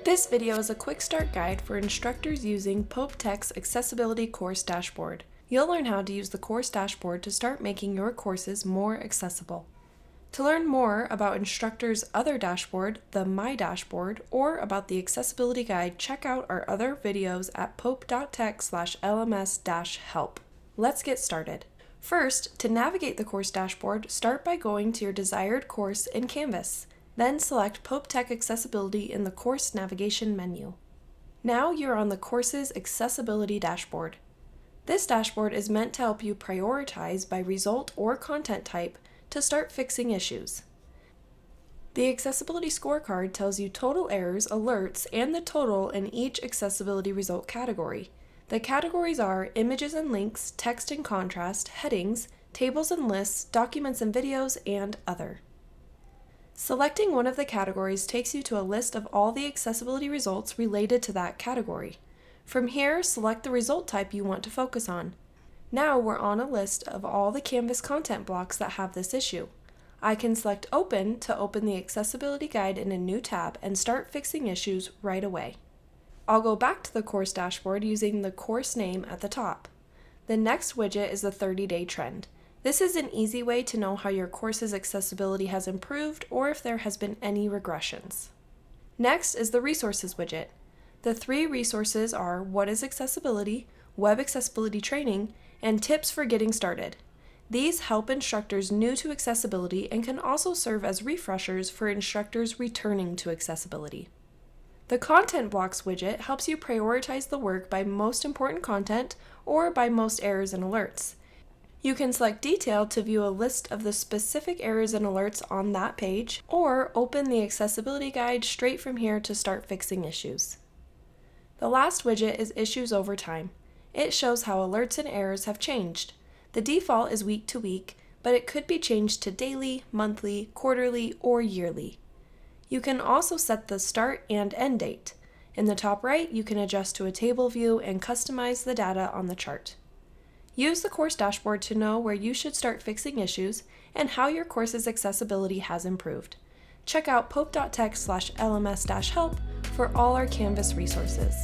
This video is a quick start guide for instructors using Pope Tech's Accessibility Course Dashboard. You'll learn how to use the course dashboard to start making your courses more accessible. To learn more about instructors' other dashboard, the My Dashboard, or about the Accessibility Guide, check out our other videos at pope.tech/lms-help. Let's get started. First, to navigate the course dashboard, start by going to your desired course in Canvas. Then select Pope Tech Accessibility in the Course Navigation menu. Now you're on the course's Accessibility Dashboard. This dashboard is meant to help you prioritize by result or content type to start fixing issues. The Accessibility Scorecard tells you total errors, alerts, and the total in each accessibility result category. The categories are images and links, text and contrast, headings, tables and lists, documents and videos, and other. Selecting one of the categories takes you to a list of all the accessibility results related to that category. From here, select the result type you want to focus on. Now we're on a list of all the Canvas content blocks that have this issue. I can select Open to open the Accessibility Guide in a new tab and start fixing issues right away. I'll go back to the course dashboard using the course name at the top. The next widget is the 30-day trend. This is an easy way to know how your course's accessibility has improved or if there has been any regressions. Next is the Resources widget. The three resources are What is Accessibility, Web Accessibility Training, and Tips for Getting Started. These help instructors new to accessibility and can also serve as refreshers for instructors returning to accessibility. The Content Blocks widget helps you prioritize the work by most important content or by most errors and alerts. You can select Detail to view a list of the specific errors and alerts on that page, or open the Accessibility Guide straight from here to start fixing issues. The last widget is Issues Over Time. It shows how alerts and errors have changed. The default is week to week, but it could be changed to daily, monthly, quarterly, or yearly. You can also set the start and end date. In the top right, you can adjust to a table view and customize the data on the chart. Use the course dashboard to know where you should start fixing issues and how your course's accessibility has improved. Check out pope.tech/lms-help for all our Canvas resources.